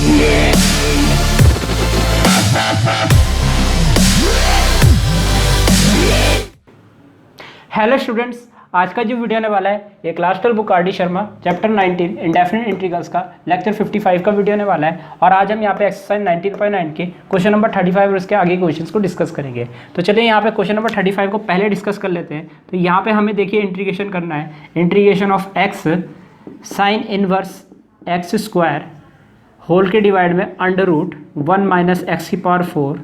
Hello students, आज का जो वीडियो आने वाला है ये class 12 book R D Sharma chapter 19 indefinite integrals का लेक्चर 55 का वीडियो आने वाला है। और आज हम यहाँ पे एक्सरसाइज 19.9 के क्वेश्चन नंबर 35 और उसके आगे क्वेश्चंस को डिस्कस करेंगे। तो चलिए यहाँ पे क्वेश्चन नंबर 35 को पहले डिस्कस कर लेते हैं। तो यहाँ पे हमें देखिए इंटीग्रेशन करना है, integration of x sine inverse x square whole के डिवाइड में अंडर रूट 1 माइनस एक्स की पावर 4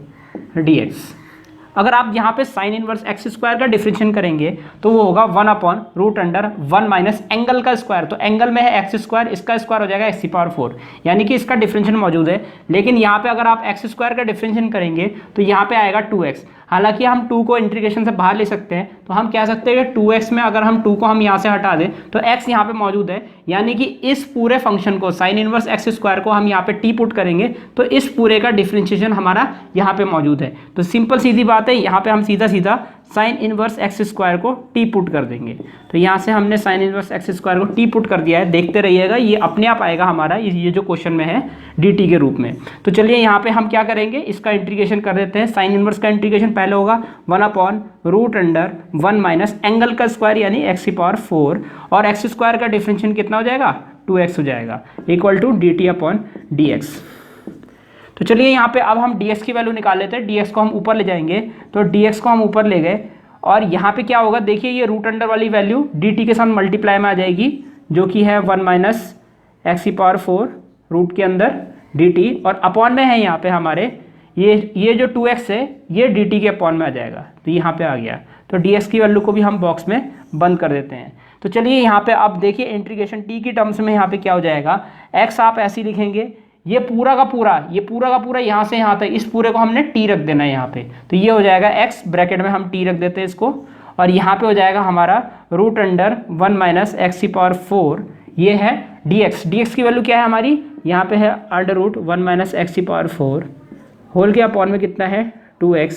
dx। अगर आप यहाँ पे साइन इनवर्स एक्स स्क्वायर का डिफरेंशिएशन करेंगे तो वो होगा 1 upon root under 1 minus angle का स्क्वायर। तो एंगल में है एक्स स्क्वायर, इसका स्क्वायर हो जाएगा एक्स की पावर 4, यानी कि इसका डिफरेंशिएशन मौजूद है। लेकिन यहाँ पे अगर आप एक्स स्क्वायर का डिफरेंशिएशन करेंगे तो यहाँ पे आएगा 2x। हालांकि हम 2 को इंटीग्रेशन से बाहर ले सकते हैं, तो हम कह सकते हैं कि 2x में अगर हम 2 को हम यहाँ से हटा दें तो x यहाँ पे मौजूद है, यानी कि इस पूरे फंक्शन को साइन इनवर्स एक्स स्क्वायर को हम यहाँ पे t पुट करेंगे तो इस पूरे का डिफरेंशिएशन हमारा यहाँ पे मौजूद है। तो सिंपल सीधी बात है, यहाँ पे हम सीधा सीधा साइन इनवर्स एक्स स्क्वायर को t पुट कर देंगे। तो यहाँ से हमने साइन इनवर्स एक्स स्क्वायर को t पुट कर दिया है, देखते रहिएगा ये अपने आप आएगा हमारा ये जो क्वेश्चन में है dt के रूप में। तो चलिए यहाँ पे हम क्या करेंगे, इसका इंटीग्रेशन कर देते हैं। साइन इनवर्स का इंटीग्रेशन पहले होगा 1 upon root under 1 minus angle का स्क्वायर यानी एक्स की पावर 4, और एक्स स्क्वायर का डिफरेंशिएशन कितना हो जाएगा 2x हो जाएगा, equal to dt upon dx। तो चलिए यहाँ पे अब हम dx की वैल्यू निकाल लेते हैं। dx को हम ऊपर ले जाएंगे, तो dx को हम ऊपर ले गए और यहाँ पे क्या होगा, देखिए ये रूट अंडर वाली वैल्यू dt के साथ मल्टीप्लाई में आ जाएगी, जो कि है 1 माइनस एक्स की पावर 4 रूट के अंदर dt, और अपॉन में है यहाँ पे हमारे ये जो 2x है ये dt के अपॉन में आ जाएगा, तो यहाँ पे आ गया। तो dx की वैल्यू को भी हम बॉक्स में बंद कर देते हैं। तो चलिए यहाँ पे अब देखिए इंटीग्रेशन t की टर्म्स में यहाँ पे क्या हो जाएगा, x आप ऐसे ही लिखेंगे, ये पूरा का पूरा यहाँ से यहाँ तक इस पूरे को हमने t रख देना है यहाँ पे। तो ये हो जाएगा x, ब्रैकेट में हम t रख देते हैं इसको, और यहाँ पे हो जाएगा हमारा रूट अंडर 1 माइनस एक्स की पावर 4, ये है dx की वैल्यू क्या है हमारी, यहाँ पे है अंडर रूट 1 माइनस एक्स की पावर 4 होल के अपॉन में कितना है 2x,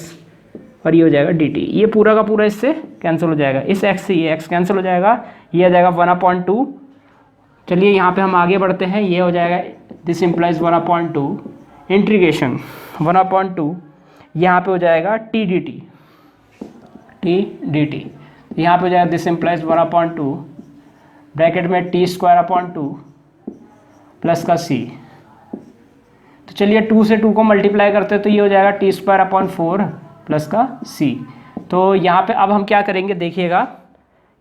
और ये हो जाएगा dt। ये पूरा का पूरा इससे कैंसिल हो जाएगा, इस x से ये x कैंसिल हो जाएगा, ये आ जाएगा 1/2। चलिए यहाँ पे हम आगे बढ़ते हैं, ये हो जाएगा दिस इम्प्लाइज 1/2 इंटीग्रेशन 1/2, यहाँ पे हो जाएगा t dt। यहाँ पे हो जाएगा दिस इम्प्लाइज 1/2 ब्रैकेट में t स्क्वायर अपॉन 2 प्लस का c। तो चलिए 2 से 2 को मल्टीप्लाई करते हैं तो ये हो जाएगा t स्क्वायर अपॉन 4 प्लस का c। तो यहाँ पे अब हम क्या करेंगे, देखिएगा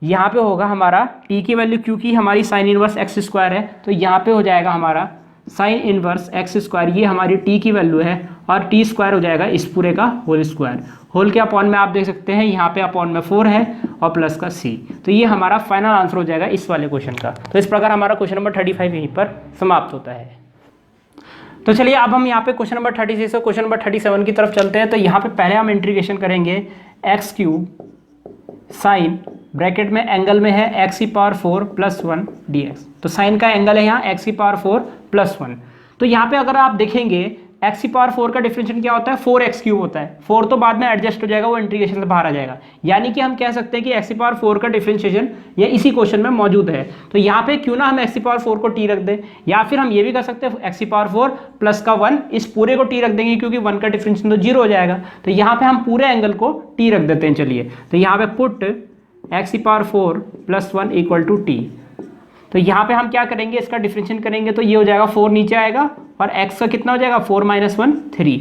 यहाँ पे होगा हमारा t की वैल्यू, क्योंकि हमारी साइन इनवर्स एक्स स्क्वायर है तो यहाँ पे हो जाएगा हमारा साइन इनवर्स एक्स स्क्वायर, ये हमारी t की वैल्यू है, और t स्क्वायर हो जाएगा इस पूरे का होल स्क्वायर। होल के अपॉन में आप देख सकते हैं यहाँ पे अपॉन में 4 है और प्लस का c। तो ये हमारा फाइनल आंसर हो जाएगा इस वाले क्वेश्चन का। तो इस प्रकार हमारा क्वेश्चन नंबर 35 यहीं पर समाप्त होता है। तो चलिए अब हम यहाँ पे क्वेश्चन नंबर 36 से क्वेश्चन नंबर 37 की तरफ चलते हैं। तो यहाँ पे पहले हम इंटीग्रेशन करेंगे x³ साइन, ब्रैकेट में एंगल में है एक्स की पावर 4 प्लस 1 dx। तो साइन का एंगल है यहाँ एक्स की पावर 4 प्लस 1। तो यहाँ पे अगर आप देखेंगे एक्स की पावर 4 का डिफरेंशिएशन क्या होता है, 4x³ होता है। 4 तो बाद में एडजस्ट हो जाएगा, वो इंटीग्रेशन से बाहर आ जाएगा, यानी कि हम कह सकते हैं कि एक्स की पावर 4 का डिफरेंशिएशन ये इसी क्वेश्चन में मौजूद है। तो यहाँ पे क्यों ना हम एक्स की पावर 4 को t रख दें, या फिर हम ये भी कर सकते हैं एक्स की पावर 4 प्लस का 1, इस पूरे को t रख देंगे क्योंकि 1 का डिफरेंशिएशन तो 0 हो जाएगा। तो यहाँ पे हम पूरे एंगल को t रख देते हैं। चलिए तो यहाँ पे पुट एक्स की power 4 plus 1 equal to t। तो यहाँ पे हम क्या करेंगे, इसका डिफरेंशिएशन करेंगे तो ये हो जाएगा 4 नीचे आएगा, और x का कितना हो जाएगा 4 माइनस 1 3,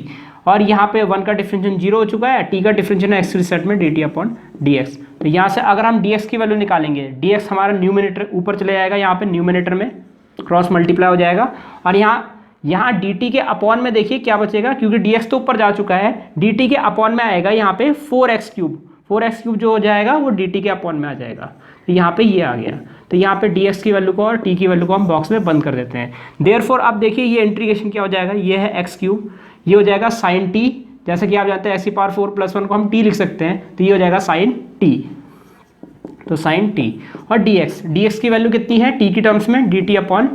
और यहाँ पे 1 का डिफरेंशिएशन 0 हो चुका है, t का डिफरेंशिएशन एक्स रिसेट में dt अपॉन dx। तो यहाँ से अगर हम dx की वैल्यू निकालेंगे, dx हमारा न्यूमिनेटर ऊपर चले जाएगा, यहाँ पे न्यूमिनेटर में क्रॉस मल्टीप्लाई हो जाएगा, और यहाँ dt के अपॉन में देखिए क्या बचेगा, क्योंकि dx तो ऊपर जा चुका है, dt के अपॉन में आएगा यहाँ पे 4x³ जो हो जाएगा वो dt के अपॉन में आ जाएगा। तो यहाँ पे ये आ गया। तो यहाँ पे dx की वैल्यू को और t की वैल्यू को हम बॉक्स में बंद कर देते हैं। देयरफॉर अब देखिए ये इंटीग्रेशन क्या हो जाएगा, ये है x³, ये हो जाएगा साइन t, जैसे कि आप जानते हैं एक्स की पावर 4 प्लस 1 को हम t लिख सकते हैं, तो ये हो जाएगा साइन t। तो साइन t और dx की वैल्यू कितनी है t की टर्म्स में, dt अपॉन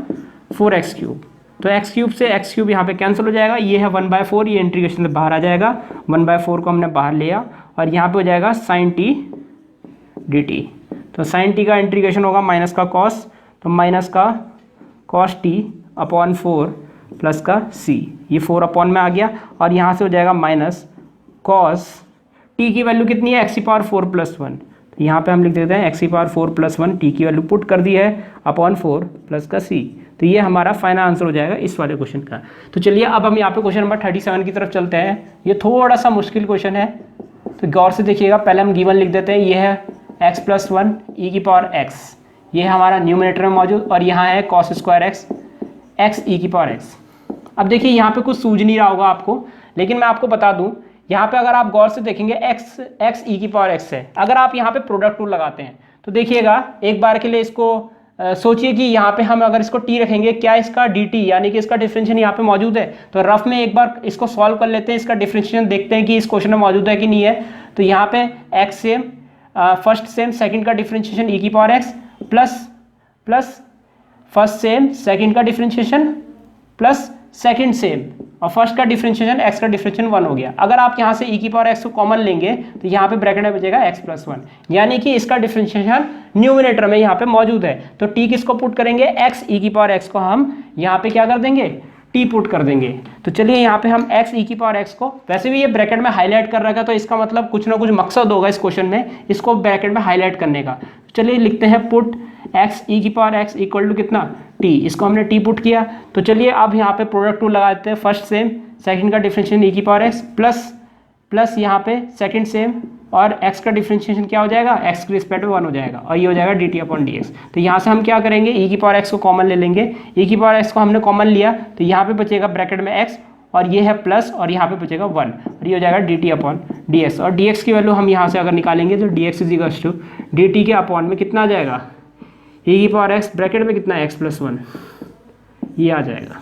4x³। तो x³ से x³ यहाँ पे कैंसिल हो जाएगा, ये है 1/4, ये इंटीग्रेशन से बाहर आ जाएगा, 1/4 को हमने बाहर लिया, और यहाँ पे हो जाएगा साइन t dt। तो साइन t का इंटीग्रेशन होगा माइनस का कॉस, तो माइनस का कॉस t अपॉन 4 प्लस का सी, ये 4 अपॉन में आ गया और यहाँ से हो जाएगा माइनस कॉस टी की वैल्यू कितनी है एक्स की पावर 4 प्लस 1, तो यहाँ पे हम लिख देते हैं एक्स की पावर 4 प्लस 1, टी की वैल्यू पुट कर दी है अपॉन 4 प्लस का सी। तो ये हमारा फाइनल आंसर हो जाएगा इस वाले क्वेश्चन का। तो चलिए अब हम यहाँ पे क्वेश्चन नंबर 37 की तरफ चलते हैं। ये थोड़ा सा मुश्किल क्वेश्चन है, तो गौर से देखिएगा। पहले हम गिवन लिख देते हैं, ये है एक्स प्लस 1 ई की पावर एक्स, ये है हमारा न्यूमरेटर में मौजूद, और यहाँ है कॉस स्क्वायर एक्स एक्स ई की पावर एक्स। अब देखिए यहाँ पे कुछ सूझ नहीं रहा होगा आपको, लेकिन मैं आपको बता दूँ, यहाँ पे अगर आप गौर से देखेंगे एक्स एक्स ई की पावर एक्स है, अगर आप यहाँ पे प्रोडक्ट रूल लगाते हैं तो देखिएगा एक बार के लिए इसको सोचिए कि यहाँ पे हम अगर इसको टी रखेंगे, क्या इसका डी टी यानी कि इसका डिफरेंशिएशन यहाँ पे मौजूद है। तो रफ में एक बार इसको सॉल्व कर लेते हैं, इसका डिफरेंशिएशन देखते हैं कि इस क्वेश्चन में मौजूद है कि नहीं है। तो यहाँ पे x same first sem second का डिफरेंशिएशन ई की power x plus first sem second का डिफरेंशिएशन प्लस सेकंड सेम और फर्स्ट का डिफरेंशिएशन एक्स का डिफरेंशिएशन 1 हो गया। अगर आप यहाँ से ई की पावर एक्स को कॉमन लेंगे तो यहाँ पे ब्रैकेट में बचेगा एक्स प्लस 1, यानी कि इसका डिफरेंशिएशन न्यूमरेटर में यहाँ पे मौजूद है। तो टी किसको पुट करेंगे, एक्स ई की पावर एक्स को हम यहाँ पे क्या कर देंगे, टी पुट कर देंगे। तो चलिए यहाँ पे हम एक्स ई की पावर एक्स को, वैसे भी ये ब्रैकेट में हाईलाइट कर रखा है तो इसका मतलब कुछ ना कुछ मकसद होगा इस क्वेश्चन में, इसको ब्रैकेट में हाईलाइट करने का। चलिए लिखते हैं पुट एक्स ई की पावर एक्स इक्वल टू कितना टी, इसको हमने टी पुट किया। तो चलिए अब यहाँ पे प्रोडक्ट रूल लगा देते हैं, फर्स्ट सेम सेकंड का डिफरेंशिएशन ई की पावर एक्स प्लस यहाँ पे सेकंड सेम और एक्स का डिफरेंशिएशन क्या हो जाएगा, एक्स के रिस्पेक्ट में 1 हो जाएगा और ये हो जाएगा d t upon d x. तो यहाँ से हम क्या करेंगे, ई की पावर एक्स को कॉमन ले लेंगे, ई की पावर एक्स को हमने कॉमन लिया तो यहाँ पे बचेगा ब्रैकेट में एक्स और ये है प्लस और यहाँ पे बचेगा 1 और ये हो जाएगा d t upon d x. और डी एक्स की वैल्यू हम यहाँ से अगर निकालेंगे तो d x is equals to d t के अपॉन में कितना आ जाएगा, ई की पावर एक्स ब्रैकेट में कितना एक्स प्लस 1, ये आ जाएगा।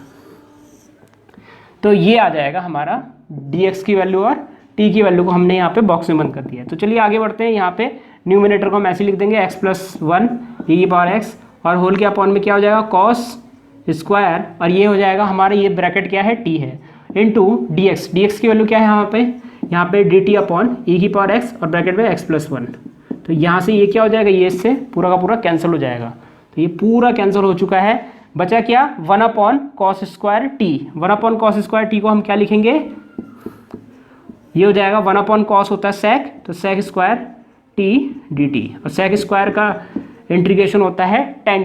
तो ये आ जाएगा हमारा dx की वैल्यू और t की वैल्यू को हमने यहाँ पे बॉक्स में बंद कर दिया है। तो चलिए आगे बढ़ते हैं। यहाँ पे न्यूमिनेटर को हम ऐसे लिख देंगे x प्लस 1 ई की पावर x और होल के अपॉन में क्या हो जाएगा कॉस स्क्वायर और ये हो जाएगा हमारा, ये ब्रैकेट क्या है t है, इनटू dx। dx की वैल्यू क्या है यहाँ पे dt अपॉन ई की पावर x और ब्रैकेट में x प्लस 1। तो यहाँ से ये क्या हो जाएगा, ये इससे पूरा का पूरा कैंसिल हो जाएगा। तो ये पूरा कैंसिल हो चुका है, बचा क्या 1 upon cos square T. 1 upon cos square T को हम क्या लिखेंगे, ये हो जाएगा 1 अपॉन कॉस होता है सेक, तो sec square t d t और सेक स्क्वायर का इंटीग्रेशन होता है टेन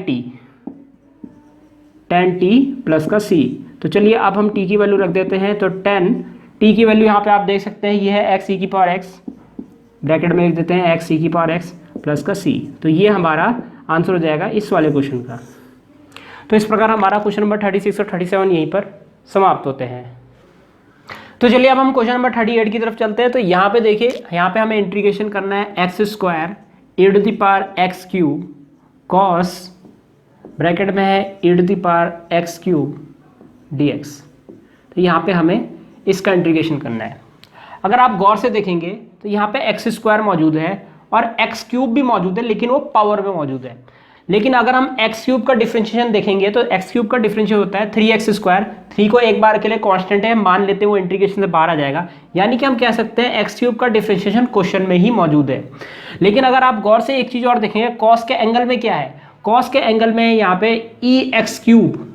टी प्लस का सी। तो चलिए अब हम टी की वैल्यू रख देते हैं, तो 10 टी की वैल्यू यहाँ पे आप देख सकते हैं, ये है एक्स ई की पावर एक्स, ब्रैकेट में लिख देते हैं एक्स ई की पावर एक्स प्लस का सी। तो ये हमारा आंसर हो जाएगा इस वाले क्वेश्चन का। तो इस प्रकार हमारा क्वेश्चन नंबर 36 और 37 यहीं पर समाप्त होते हैं। तो चलिए अब हम क्वेश्चन नंबर 38 की तरफ चलते हैं। तो यहाँ पे देखिए, यहाँ पे हमें इंटीग्रेशन करना है x square a to the power x cube cos bracket में है a to the power x cube d x. तो यहाँ पे हमें इसका इंटीग्रेशन करना है। अगर आप गौर से देखेंगे तो यहाँ पे एक्स स्क्वायर मौजूद है और एक्स क्यूब भी मौजूद है, लेकिन वो पावर में मौजूद है। लेकिन अगर हम एक्स क्यूब का डिफरेंशिएशन देखेंगे तो एक्स क्यूब का डिफरेंशिएशन होता है 3x स्क्वायर। 3 को एक बार के लिए कांस्टेंट है, मान लेते हैं वो इंटीग्रेशन से बाहर आ जाएगा, यानी कि हम कह सकते हैं एक्स क्यूब का डिफरेंशिएशन क्वेश्चन में ही मौजूद है। लेकिन अगर आप गौर से एक चीज और देखेंगे, कॉस के एंगल में क्या है, कॉस के एंगल में यहाँ पे e x cube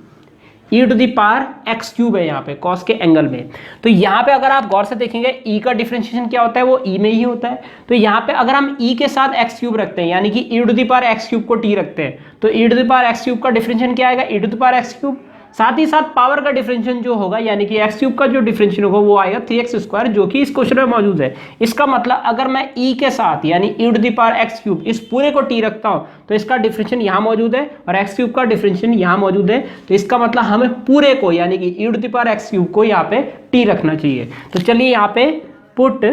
e to the power x cube है यहाँ पे कॉस के एंगल में। तो यहाँ पे अगर आप गौर से देखेंगे ई का डिफरेंशिएशन क्या होता है, वो ई में ही होता है। तो यहाँ पे अगर हम ई के साथ एक्स क्यूब रखते हैं, यानी कि e to the power x cube को टी रखते हैं, तो e to the power x cube का डिफरेंशिएशन क्या आएगा, e to the power x cube. साथ ही साथ पावर का डिफरेंशिएशन जो होगा, यानी कि एक्स क्यूब का जो डिफरेंशिएशन होगा वो आएगा 3x स्क्वायर, जो कि इस क्वेश्चन में मौजूद है। इसका मतलब अगर मैं ई के साथ यानी e to the power x cube इस पूरे को टी रखता हूं तो इसका डिफरेंशिएशन यहाँ मौजूद है और एक्स क्यूब का डिफरेंशिएशन यहाँ मौजूद है। तो इसका मतलब हमें पूरे को यानी कि e to the power x cube को यहाँ पे टी रखना चाहिए। तो चलिए यहाँ पे put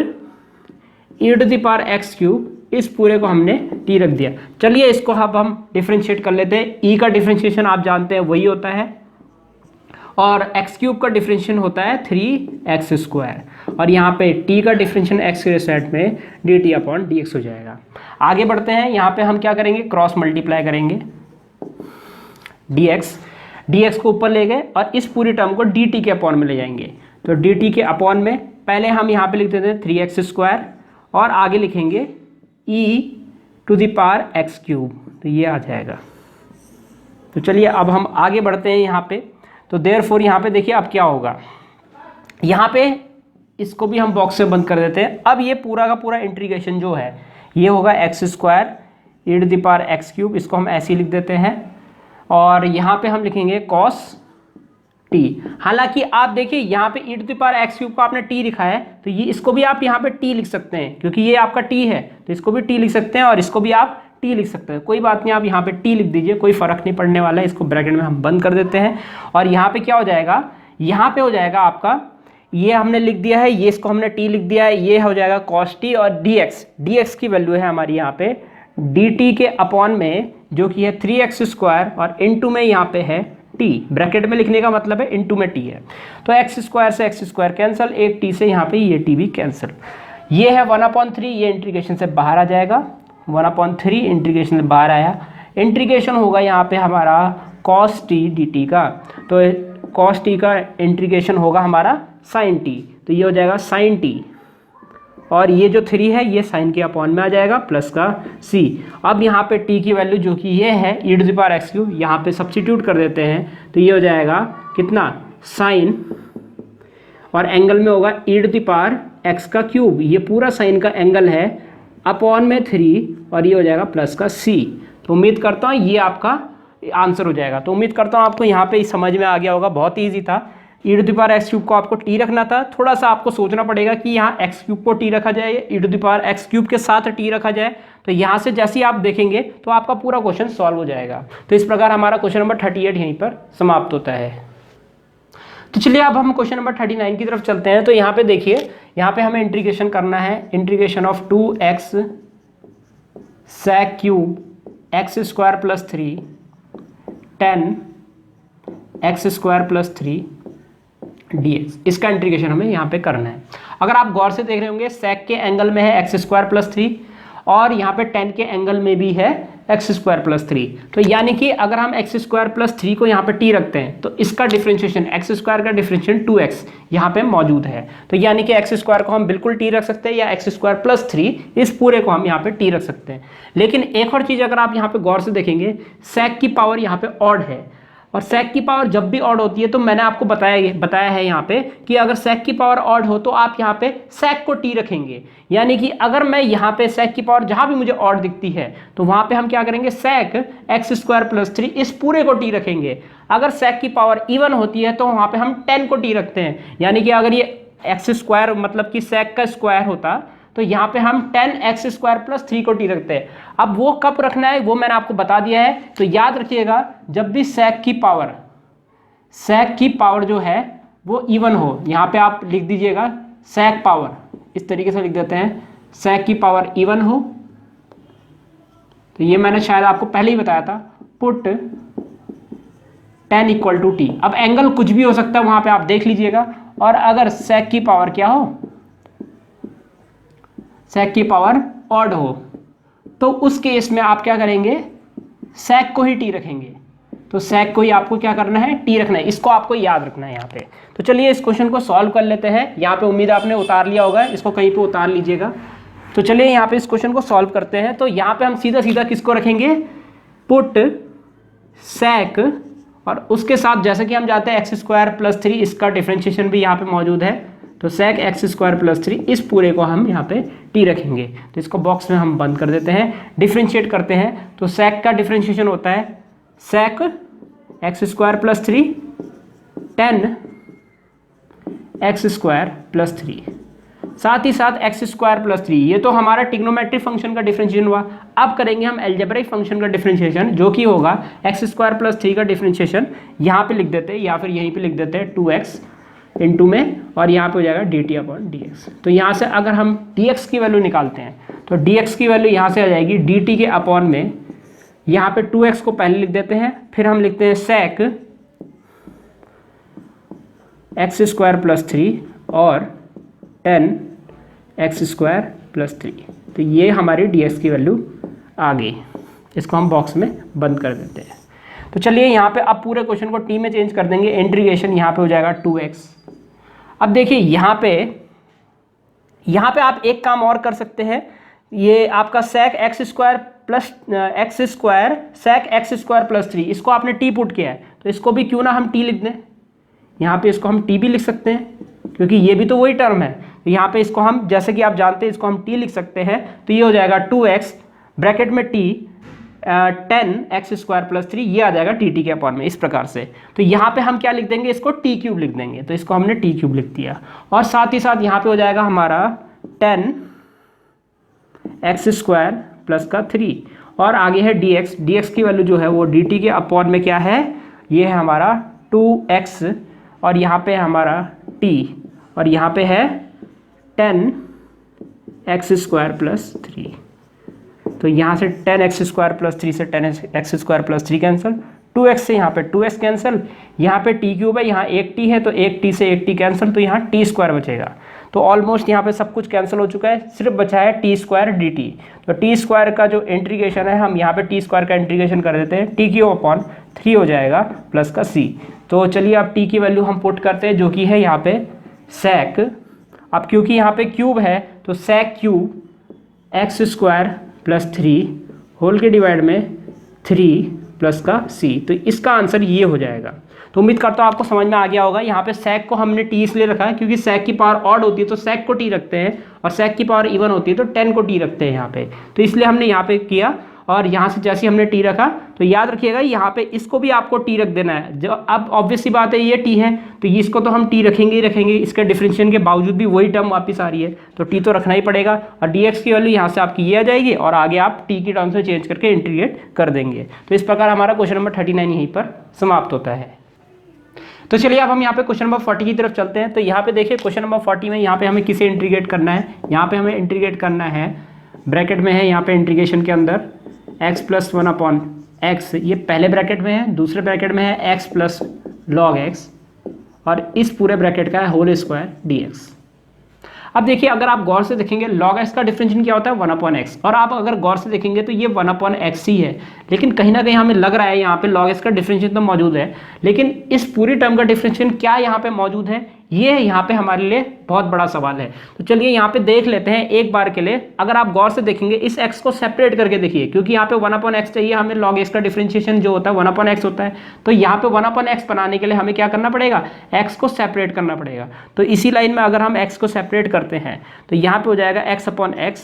e to the power x cube, इस पूरे को हमने टी रख दिया। चलिए इसको अब हम डिफरेंशिएट कर लेते हैं। ई का डिफरेंशिएशन आप जानते हैं वही होता है और एक्स क्यूब का डिफरेंशिएशन होता है 3x स्क्वायर और यहाँ पे t का डिफरेंशिएशन x के रिस्पेक्ट में dt अपॉन dx हो जाएगा। आगे बढ़ते हैं, यहाँ पे हम क्या करेंगे, क्रॉस मल्टीप्लाई करेंगे dx को ऊपर ले गए और इस पूरी टर्म को dt के अपॉन में ले जाएंगे। तो dt के अपॉन में पहले हम यहाँ पे लिख देते हैं 3x स्क्वायर और आगे लिखेंगे e to the power x cube, तो ये आ जाएगा। तो चलिए अब हम आगे बढ़ते हैं यहाँ पे। तो देयरफॉर यहाँ पे देखिए अब क्या होगा, यहाँ पे इसको भी हम बॉक्स से बंद कर देते हैं। अब ये पूरा का पूरा इंटीग्रेशन जो है ये होगा x square e to the power x cube, इसको हम ऐसे ही लिख देते हैं, और यहाँ पे हम लिखेंगे कॉस टी। हालांकि आप देखिए यहाँ पे e to the power x cube को आपने टी लिखा है, तो ये इसको भी आप यहाँ पे टी लिख सकते हैं, क्योंकि ये आपका टी है तो इसको भी टी लिख सकते हैं और इसको भी आप टी लिख सकते हैं, कोई बात नहीं, आप यहाँ पे टी लिख दीजिए, कोई फर्क नहीं पड़ने वाला है। इसको ब्रैकेट में हम बंद कर देते हैं और यहाँ पे क्या हो जाएगा, यहाँ पे हो जाएगा आपका, ये हमने लिख दिया है, ये इसको हमने टी लिख दिया है, ये हो जाएगा कॉस टी, और dx की वैल्यू है हमारी यहाँ पे dt के अपॉन में जो कि है 3x स्क्वायर, और इनटू में यहाँ पे है t, ब्रैकेट में लिखने का मतलब है इनटू में t है, तो x स्क्वायर से x स्क्वायर कैंसिल, एक t से यहाँ पे ये t भी कैंसिल, ये है 1/3, ये इंटीग्रेशन से बाहर आ जाएगा, 1/3 इंटीग्रेशन से बाहर आया, इंटीग्रेशन होगा यहाँ पे हमारा cos t dt का, तो cos t का इंटीग्रेशन होगा हमारा sin t, तो ये हो जाएगा sin t, और ये जो 3 है ये साइन के अपॉन में आ जाएगा प्लस का c। अब यहाँ पे t की वैल्यू जो कि ये है e to the power x cube, यहाँ पे सब्स्टिट्यूट कर देते हैं, तो ये हो जाएगा कितना साइन, और एंगल में होगा ई टू द पावर एक्स का क्यूब, ये पूरा साइन का एंगल है, अपॉन में 3, और ये हो जाएगा प्लस का c। तो उम्मीद करता हूँ ये आपका आंसर हो जाएगा। तो उम्मीद करता हूँ आपको यहाँ पे समझ में आ गया होगा, बहुत ईजी था। E to the power x cube को आपको टी रखना था, थोड़ा सा आपको सोचना पड़ेगा कि यहाँ एक्स क्यूब को टी रखा जाए, e to the power x cube के साथ टी रखा जाए, तो यहाँ से जैसे ही आप देखेंगे तो आपका पूरा क्वेश्चन सॉल्व हो जाएगा। तो इस प्रकार हमारा क्वेश्चन नंबर 38 यहीं पर समाप्त होता है। तो चलिए अब हम क्वेश्चन नंबर 39 की तरफ चलते हैं। तो यहाँ पे देखिए, यहाँ पे हमें इंटीग्रेशन करना है, integration of 2x sec cube x square plus 3 10 x square plus 3 dx, इसका इंटीग्रेशन हमें यहाँ पे करना है। अगर आप गौर से देख रहे होंगे sec के एंगल में है एक्स स्क्वायर प्लस 3, और यहाँ पे 10 के एंगल में भी है एक्स स्क्वायर प्लस 3, तो यानी कि अगर हम एक्स स्क्वायर प्लस 3 को यहाँ पे t रखते हैं तो इसका डिफरेंशिएशन एक्स स्क्वायर का डिफरेंशिएशन 2x यहाँ पे मौजूद है, तो यानी कि एक्स स्क्वायर को हम बिल्कुल t रख सकते हैं, या एक्स स्क्वायर प्लस 3 इस पूरे को हम यहाँ पे t रख सकते हैं। लेकिन एक और चीज़ अगर आप यहाँ पे गौर से देखेंगे, sec की पावर यहाँ पे ऑड है, और sec की पावर जब भी ऑड होती है तो मैंने आपको बताया है यहाँ पे कि अगर sec की पावर ऑड हो तो आप यहाँ पे sec को t रखेंगे, यानी कि अगर मैं यहाँ पे sec की पावर जहाँ भी मुझे ऑड दिखती है तो वहाँ पे हम क्या करेंगे, sec एक्स स्क्वायर प्लस 3 इस पूरे को t रखेंगे। अगर sec की पावर इवन होती है तो वहाँ पे हम 10 को t रखते हैं, यानी कि अगर ये एक्स स्क्वायर मतलब कि sec का स्क्वायर होता तो यहाँ पे हम 10 एक्स स्क्वायर प्लस 3 को टी रखते हैं। अब वो कब रखना है वो मैंने आपको बता दिया है, तो याद रखिएगा जब भी sec की पावर जो है वो इवन हो, यहाँ पे आप लिख दीजिएगा sec पावर, इस तरीके से लिख देते हैं, sec की पावर इवन हो, तो ये मैंने शायद आपको पहले ही बताया था, पुट 10 इक्वल टू टी। अब एंगल कुछ भी हो सकता है वहाँ पे आप देख लीजिएगा, और अगर sec की पावर क्या हो, sec की पावर ऑड हो, तो उस केस में आप क्या करेंगे, sec को ही t रखेंगे। तो sec को ही आपको क्या करना है, t रखना है, इसको आपको याद रखना है यहाँ पे। तो चलिए इस क्वेश्चन को सॉल्व कर लेते हैं। यहाँ पे उम्मीद आपने उतार लिया होगा, इसको कहीं पे उतार लीजिएगा। तो चलिए यहाँ पे इस क्वेश्चन को सॉल्व करते हैं। तो यहाँ पे हम सीधा सीधा किसको रखेंगे, पुट sec, और उसके साथ जैसे कि हम जाते हैं एक्स स्क्वायर प्लस 3, इसका डिफरेंशिएशन भी यहाँ पे मौजूद है, तो sec एक्स स्क्वायर प्लस 3 इस पूरे को हम यहाँ पे t रखेंगे। तो इसको बॉक्स में हम बंद कर देते हैं, डिफरेंशिएट करते हैं। तो sec का डिफरेंशिएशन होता है sec x square plus 3 10 x square plus 3, साथ ही साथ एक्स स्क्वायर प्लस 3, ये तो हमारा ट्रिग्नोमेट्रिक फंक्शन का डिफरेंशिएशन हुआ। अब करेंगे हम अलजेब्रिक फंक्शन का डिफरेंशिएशन, जो कि होगा एक्स स्क्वायर प्लस 3 का डिफरेंशिएशन यहाँ पे लिख देते हैं, या फिर यहीं पे लिख देते हैं 2x इंटू में, और यहाँ पे हो जाएगा dt अपॉन dx। तो यहाँ से अगर हम dx की वैल्यू निकालते हैं तो dx की वैल्यू यहाँ से आ जाएगी dt के अपॉन में, यहाँ पे 2x को पहले लिख देते हैं, फिर हम लिखते हैं sec एक्स स्क्वायर प्लस 3 और 10 एक्स स्क्वायर प्लस 3। तो ये हमारी dx की वैल्यू आ गई, इसको हम बॉक्स में बंद कर देते हैं। तो चलिए यहाँ पे अब पूरे क्वेश्चन को t में चेंज कर देंगे, इंटीग्रेशन यहाँ पे हो जाएगा 2x। अब देखिए यहाँ पे आप एक काम और कर सकते हैं, ये आपका sec x square sec x square plus 3, इसको आपने t पुट किया है, तो इसको भी क्यों ना हम t लिख दें, यहाँ पे इसको हम टी भी लिख सकते हैं क्योंकि ये भी तो वही टर्म है। तो यहाँ पे इसको हम, जैसे कि आप जानते हैं, इसको हम टी लिख सकते हैं। तो ये हो जाएगा 2x ब्रैकेट में टी 10x² + 3, ये आ जाएगा टी के अपॉन में, इस प्रकार से। तो यहाँ पे हम क्या लिख देंगे, इसको t³ लिख देंगे। तो इसको हमने t³ लिख दिया और साथ ही साथ यहाँ पे हो जाएगा हमारा 10x² + 3 और आगे है dx की वैल्यू जो है वो dt के अपॉन में क्या है, ये है हमारा 2x और यहाँ पे है हमारा t और यहाँ पे है 10x² + 3। तो यहाँ से 10x² + 3 से 10x² + 3 कैंसिल, 2x से यहाँ पे 2x कैंसिल, यहाँ पे t³ है, यहाँ एक t है तो एक t से एक t कैंसिल, तो यहाँ t² बचेगा। तो ऑलमोस्ट यहाँ पे सब कुछ कैंसिल हो चुका है, सिर्फ बचा है t² dt। तो t² का जो इंटीग्रेशन है, हम यहाँ पे t² का इंटीग्रेशन कर देते हैं, t³ हो जाएगा प्लस का c। तो चलिए अब t की वैल्यू हम पुट करते हैं, जो कि है यहाँ पे sec। अब क्योंकि यहाँ पे क्यूब है तो sec क्यूब x² + 3 होल के डिवाइड में 3 प्लस का c। तो इसका आंसर ये हो जाएगा। तो उम्मीद करता हूँ आपको समझ में आ गया होगा। यहाँ पे sec को हमने t इसलिए रखा है क्योंकि sec की पावर ऑड होती है तो sec को t रखते हैं और sec की पावर इवन होती है तो 10 को t रखते हैं यहाँ पे। तो इसलिए हमने यहाँ पे किया और यहाँ से जैसे हमने t रखा तो याद रखिएगा यहाँ पे इसको भी आपको t रख देना है। जो अब ऑब्वियस सी बात है ये t है तो इसको तो हम t रखेंगे ही रखेंगे, इसके डिफरेंशिएशन के बावजूद भी वही टर्म वापस आ रही है तो t तो रखना ही पड़ेगा। और dx की वैल्यू यहाँ से आपकी ये आ जाएगी और आगे आप t की टर्म्स में चेंज करके इंटीग्रेट कर देंगे। तो इस प्रकार हमारा क्वेश्चन नंबर 39 यहीं पर समाप्त होता है। तो चलिए अब हम यहाँ पे क्वेश्चन नंबर 40 की तरफ चलते हैं। तो यहाँ पे देखिए क्वेश्चन नंबर 40 में यहाँ पे हमें किसे इंटीग्रेट करना है, यहाँ पे हमें इंटीग्रेट करना है, ब्रैकेट में है यहाँ पे इंटीग्रेशन के अंदर x + 1/x, ये पहले ब्रैकेट में है, दूसरे ब्रैकेट में है x + log x और इस पूरे ब्रैकेट का है होल स्क्वायर dx। अब देखिए अगर आप गौर से देखेंगे log x का डिफरेंशिएशन क्या होता है 1/x, और आप अगर गौर से देखेंगे तो ये 1/x ही है, लेकिन कहीं ना कहीं हमें लग रहा है यहाँ पे log x का डिफरेंशिएशन तो मौजूद है, लेकिन इस पूरी टर्म का डिफरेंशिएशन क्या यहाँ पे मौजूद है, ये यहाँ पे हमारे लिए बहुत बड़ा सवाल है। तो चलिए यहाँ पे देख लेते हैं एक बार के लिए। अगर आप गौर से देखेंगे इस x को सेपरेट करके देखिए, क्योंकि यहाँ पे 1/x चाहिए हमें, log x का डिफरेंशिएशन जो होता है 1/x होता है, तो यहाँ पे 1/x बनाने के लिए हमें क्या करना पड़ेगा, x को सेपरेट करना पड़ेगा। तो इसी लाइन में अगर हम x को सेपरेट करते हैं तो यहाँ पे हो जाएगा x/x,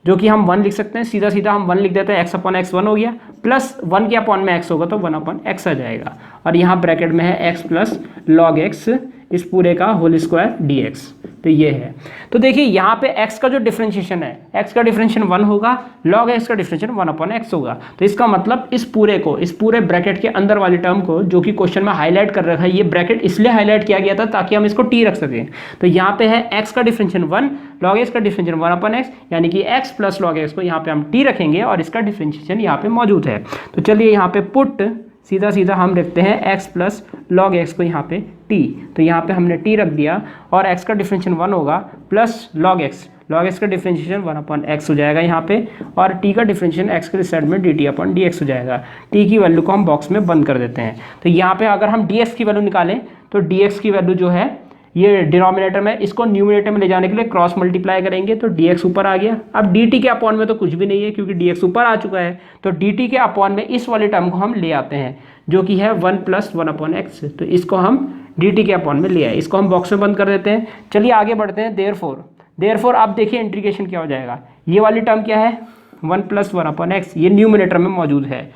जो कि हम 1 लिख सकते हैं, सीधा सीधा हम 1 लिख देते हैं, x/x 1 हो गया, प्लस 1 के अपॉन में x होगा तो 1/x आ जाएगा और यहाँ ब्रैकेट में है x + log x इस पूरे का होल स्क्वायर dx। तो ये है। तो देखिए यहाँ पे x का जो डिफरेंशिएशन है, x का डिफरेंशिएशन 1 होगा, log x का डिफरेंशिएशन 1/x होगा। तो इसका मतलब इस पूरे को, इस पूरे ब्रैकेट के अंदर वाली टर्म को, जो कि क्वेश्चन में हाईलाइट कर रखा है, ये ब्रैकेट इसलिए हाईलाइट किया गया था ताकि हम इसको t रख सकें। तो यहाँ पे है x का डिफरेंशिएशन 1, log x का डिफरेंशिएशन 1/x, यानी कि x + log x को यहाँ पे हम t रखेंगे और इसका डिफरेंशिएशन यहाँ पे मौजूद है। तो चलिए यहाँ पे पुट सीधा सीधा हम रखते हैं x + log x को यहाँ पे t। तो यहाँ पे हमने t रख दिया और x का डिफरेंशिएशन 1 होगा प्लस log x का डिफरेंशिएशन 1/x हो जाएगा यहाँ पे, और t का डिफरेंशिएशन x के साइड में dt/dx हो जाएगा। t की वैल्यू को हम बॉक्स में बंद कर देते हैं। तो यहाँ पे अगर हम dx की वैल्यू निकालें तो dx की वैल्यू जो है ये डिनोमिनेटर में, इसको न्यूमिनेटर में ले जाने के लिए क्रॉस मल्टीप्लाई करेंगे तो dx ऊपर आ गया। अब dt के अपॉन में तो कुछ भी नहीं है क्योंकि dx ऊपर आ चुका है, तो dt के अपॉन में इस वाले टर्म को हम ले आते हैं जो कि है 1 + 1/x। तो इसको हम dt के अपॉन में ले आए, इसको हम बॉक्स में बंद कर देते हैं। चलिए आगे बढ़ते हैं। देयरफॉर आप देखिए इंटीग्रेशन क्या हो जाएगा, ये वाली टर्म क्या है 1 + 1/x, ये न्यूमिनेटर में मौजूद है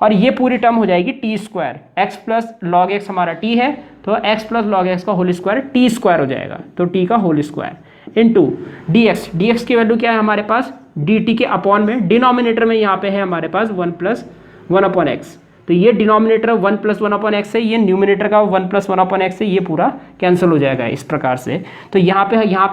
और ये पूरी टर्म हो जाएगी t², x + log x हमारा t है तो x + log x का होल स्क्वायर t² हो जाएगा, तो t का होल स्क्वायर इनटू dx की वैल्यू क्या है हमारे पास dt के अपॉन में, डिनोमिनेटर में यहाँ पे है हमारे पास 1 + 1/x। तो ये डिनोमिनेटर 1 + 1/x है, ये न्यूमिनेटर का 1 + 1/x है, ये पूरा कैंसिल हो जाएगा इस प्रकार से। तो यहाँ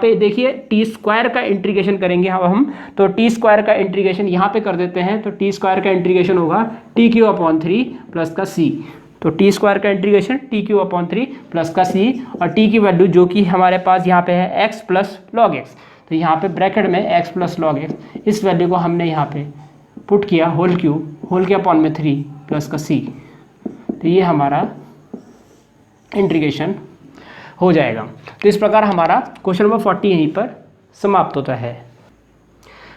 पे देखिए t² का इंटीग्रेशन करेंगे हम, तो t² का इंटीग्रेशन यहाँ पे कर देते हैं। तो t² का इंटीग्रेशन होगा t³ प्लस का c। तो t² का इंटीग्रेशन t³ प्लस का c, और t की वैल्यू जो कि हमारे पास यहाँ पे है x + log x, तो यहाँ पे ब्रैकेट में x + log x, इस वैल्यू को हमने यहाँ पे पुट किया होल के अपॉन में 3 प्लस का c। तो ये हमारा इंटीग्रेशन हो जाएगा। तो इस प्रकार हमारा क्वेश्चन नंबर 40 यहीं पर समाप्त होता है।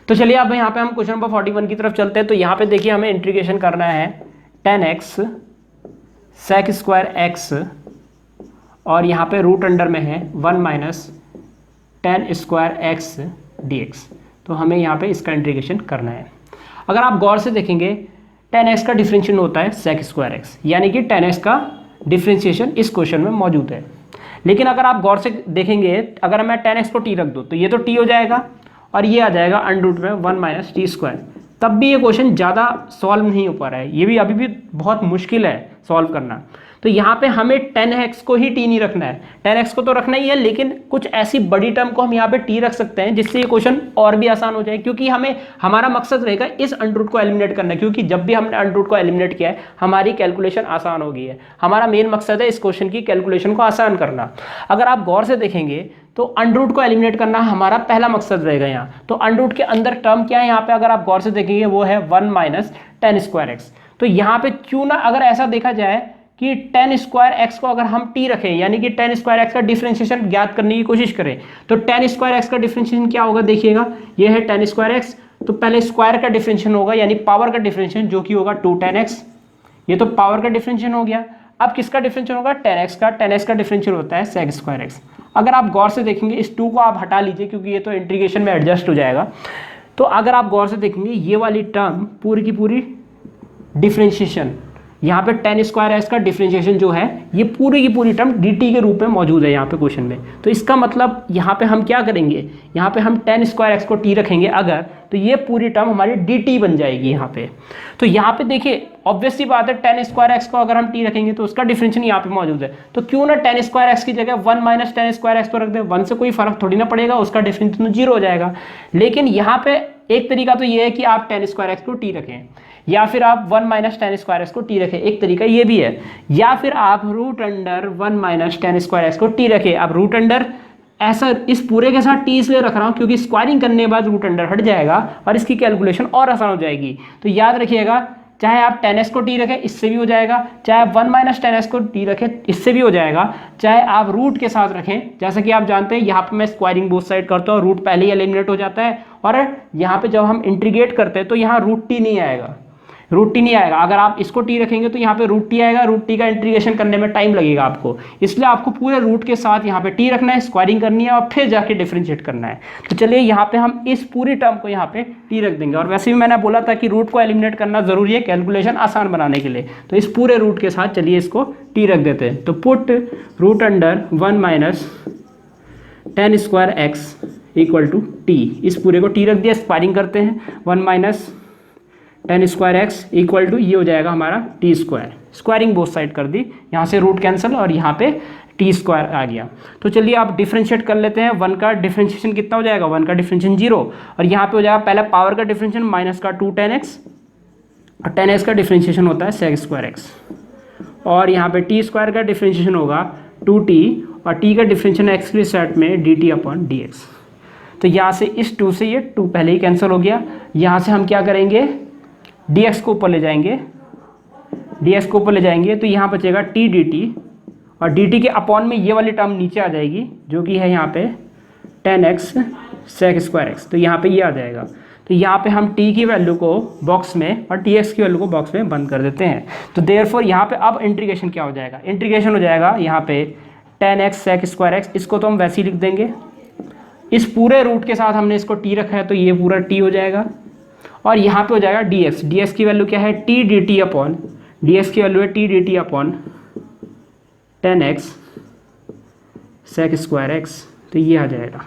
तो चलिए अब यहाँ पे हम क्वेश्चन नंबर 41 की तरफ चलते हैं। तो यहाँ पे देखिए हमें इंटीग्रेशन करना है 10x sec² x और यहाँ पे रूट अंडर में है 1 minus tan square x D x. तो हमें यहाँ पे इसका इंटीग्रेशन करना है। अगर आप गौर से देखेंगे टेन एक्स का डिफरेंशिएशन होता है सेक स्क्वायर एक्स, यानी कि टेन एक्स का डिफरेंशिएशन इस क्वेश्चन में मौजूद है। लेकिन अगर आप गौर से देखेंगे, अगर मैं टेन एक्स को टी रख दूँ तो ये तो टी हो जाएगा और ये आ जाएगा अंडर रूट में 1 माइनस टी स्क्वायर। तब भी ये क्वेश्चन ज़्यादा सॉल्व नहीं हो पा रहा है, ये भी अभी भी बहुत मुश्किल है सॉल्व करना। तो यहाँ पे हमें 10x को ही टी नहीं रखना है, 10x को तो रखना ही है, लेकिन कुछ ऐसी बड़ी टर्म को हम यहाँ पे टी रख सकते हैं जिससे ये क्वेश्चन और भी आसान हो जाए, क्योंकि हमारा मकसद रहेगा इस अंडर रूट को एलिमिनेट करना, क्योंकि जब भी हमने अंडर रूट को एलिमिनेट किया है हमारी कैलकुलेशन आसान हो गई है। हमारा मेन मकसद है इस क्वेश्चन की कैलकुलेशन को आसान करना। अगर आप गौर से देखेंगे तो अंडर रूट को एलिमिनेट करना हमारा पहला मकसद रहेगा यहाँ। तो अंडर रूट के अंदर टर्म क्या है यहाँ पे, अगर आप गौर से देखेंगे वो है 1 माइनस टेन स्क्वायर एक्स। तो यहाँ पे क्यों ना अगर ऐसा देखा जाए कि टेन स्क्वायर एक्स को अगर हम टी रखें, यानी कि टेन स्क्वायर एक्स का डिफरेंशिएशन ज्ञात करने की कोशिश करें, तो टेन स्क्वायर एक्स का डिफरेंशिएशन क्या होगा, देखिएगा ये है टेन स्क्वायर एक्स। तो पहले स्क्वायर का डिफरेंशिएशन होगा, यानी पावर का डिफरेंशिएशन, जो कि होगा 2 टेन एक्स। ये तो पावर का डिफरेंशिएशन हो गया। अब किसका डिफरेंशिएशन होगा, टेन एक्स का। टेन एक्स का डिफरेंशिएशन होता है सेक स्क्वायर एक्स। अगर आप गौर से देखेंगे, इस 2 को आप हटा लीजिए क्योंकि ये तो इंटीग्रेशन में एडजस्ट हो जाएगा। तो अगर आप गौर से देखेंगे ये वाली टर्म पूरी की पूरी डिफरेंशिएशन, यहाँ पे टेन स्क्वायर एक्स का डिफरेंशिएशन जो है ये पूरी की पूरी टर्म dt के रूप में मौजूद है यहाँ पे क्वेश्चन में। तो इसका मतलब यहाँ पे हम क्या करेंगे, यहाँ पे हम टेन स्क्वायर एक्स को t रखेंगे अगर, तो ये पूरी टर्म हमारी dt बन जाएगी यहाँ पे। तो यहाँ पे देखिए ऑब्वियस सी बात है, टेन स्क्वायर एक्स को अगर हम t रखेंगे तो उसका डिफरेंशिएशन यहाँ पे मौजूद है। तो क्यों ना टेन स्क्वायर एक्स की जगह 1 माइनस टेन स्क्वायर एक्स को रख दे, 1 से कोई फर्क थोड़ी ना पड़ेगा, उसका डिफरेंशिएशन 0 हो जाएगा। लेकिन यहाँ पे एक तरीका तो ये है कि आप टेन स्क्वायर एक्स को t रखें, या फिर आप 1 माइनस टेन स्क्वायर एक्स को टी रखें, एक तरीका ये भी है। या फिर आप root under 1 minus tan square x को टी रखें। अब रूट अंडर ऐसा इस पूरे के साथ टी इसलिए रख रहा हूँ क्योंकि स्क्वायरिंग करने के बाद रूट अंडर हट जाएगा और इसकी कैलकुलेशन और आसान हो जाएगी। तो याद रखिएगा, चाहे आप टेन एक्स को टी रखें इससे भी हो जाएगा, चाहे आप 1 माइनस टेन एक्स को टी रखें इससे भी हो जाएगा, चाहे आप रूट के साथ रखें। जैसा कि आप जानते हैं यहाँ पे मैं स्क्वायरिंग बोथ साइड करता हूँ, रूट पहले ही एलिमिनेट हो जाता है, और यहाँ पे जब हम इंटीग्रेट करते हैं तो यहाँ रूट टी नहीं आएगा, रूट टी नहीं आएगा। अगर आप इसको टी रखेंगे तो यहाँ पे रूट टी आएगा, रूट टी का इंटीग्रेशन करने में टाइम लगेगा आपको, इसलिए आपको पूरे रूट के साथ यहाँ पे टी रखना है, स्क्वायरिंग करनी है और फिर जाके डिफरेंशिएट करना है। तो चलिए यहाँ पे हम इस पूरी टर्म को यहाँ पे टी रख देंगे। और वैसे भी मैंने बोला था कि रूट को एलिमिनेट करना जरूरी है कैलकुलेशन आसान बनाने के लिए, तो इस पूरे रूट के साथ चलिए इसको टी रख देते हैं। तो put root under 1 minus tan square x equal to t, इस पूरे को टी रख दिया, स्क्वायरिंग करते हैं, 1 minus tan square x equal to ये हो जाएगा हमारा t square, squaring both side कर दी, यहाँ से रूट कैंसिल और यहाँ पे टी स्क्वायर आ गया। तो चलिए आप डिफरेंशिएट कर लेते हैं। 1 का डिफरेंशिएशन कितना हो जाएगा, 1 का डिफरेंशिएशन 0, और यहाँ पे हो जाएगा पहले पावर का डिफरेंशिएशन माइनस का 2 टेन एक्स, और टेन एक्स का डिफरेंशिएशन होता है सेक स्क्वायर एक्स, और यहाँ पे टी स्क्वायर का डिफरेंशिएशन होगा 2t, और टी का डिफरेंशिएशन एक्स के सेट में dt अपॉन dx। तो यहाँ से इस 2 से ये 2 पहले ही कैंसिल हो गया। यहाँ से हम क्या करेंगे, dx को ऊपर ले जाएंगे, dx को ऊपर ले जाएंगे तो यहाँ बचेगा t dt, और dt के अपॉन में ये वाली टर्म नीचे आ जाएगी जो कि है यहाँ पे 10x सेक स्क्वायर एक्स, तो यहाँ पे ये आ जाएगा। तो यहाँ पे हम t की वैल्यू को बॉक्स में और dx की वैल्यू को बॉक्स में बंद कर देते हैं। तो देयरफॉर यहाँ पे अब इंटीग्रेशन क्या हो जाएगा, इंटीग्रेशन हो जाएगा यहाँ पे 10x सेक स्क्वायर एक्स, इसको तो हम वैसे ही लिख देंगे, इस पूरे रूट के साथ हमने इसको t रखा है तो ये पूरा t हो जाएगा, और यहाँ पे हो जाएगा dx, dx की वैल्यू क्या है t dt अपॉन, dx की वैल्यू है t dt upon 10x sec square x, तो ये आ जाएगा।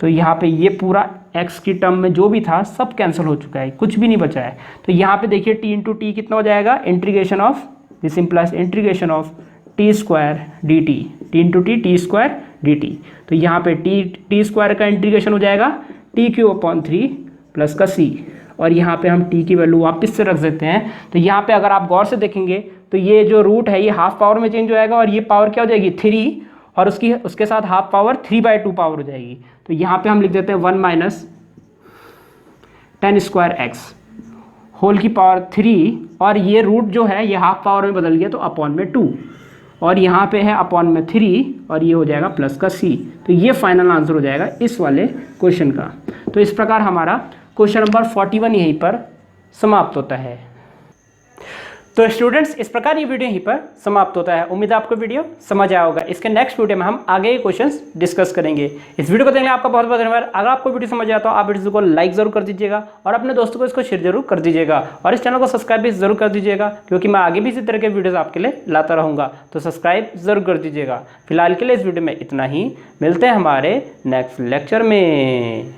तो यहाँ पे ये पूरा x की टर्म में जो भी था सब कैंसिल हो चुका है, कुछ भी नहीं बचा है। तो यहाँ पे देखिए t इंटू टी कितना हो जाएगा, integration of this implies integration of T square D T, T into T square D T. तो यहाँ पे टी स्क्वायर का इंटीग्रेशन हो जाएगा टी क्यूब अपॉन 3 प्लस का c, और यहाँ पे हम t की वैल्यू वापस से रख देते हैं। तो यहाँ पे अगर आप गौर से देखेंगे तो ये जो रूट है ये हाफ पावर में चेंज हो जाएगा, और ये पावर क्या हो जाएगी 3, और उसके साथ हाफ पावर 3/2 पावर हो जाएगी। तो यहाँ पे हम लिख देते हैं 1 minus tan square x whole की पावर 3, और ये रूट जो है ये हाफ पावर में बदल गया तो अपॉन में 2, और यहाँ पे है अपॉन में 3, और ये हो जाएगा प्लस का c। तो ये फाइनल आंसर हो जाएगा इस वाले क्वेश्चन का। तो इस प्रकार हमारा क्वेश्चन नंबर 41 यहीं पर समाप्त होता है। तो स्टूडेंट्स इस प्रकार ये वीडियो यहीं पर समाप्त होता है। उम्मीद है आपको वीडियो समझ आया होगा। इसके नेक्स्ट वीडियो में हम आगे के क्वेश्चंस डिस्कस करेंगे। इस वीडियो को देखने आपका बहुत बहुत धन्यवाद। अगर आपको वीडियो समझ आया तो आप वीडियो को लाइक जरूर कर दीजिएगा और अपने दोस्तों को इसको शेयर जरूर कर दीजिएगा और इस चैनल को सब्सक्राइब भी जरूर कर दीजिएगा, क्योंकि मैं आगे भी इसी तरह के वीडियोस आपके लिए लाता रहूँगा। तो सब्सक्राइब जरूर कर दीजिएगा। फिलहाल के लिए इस वीडियो में इतना ही। मिलते हैं हमारे नेक्स्ट लेक्चर में।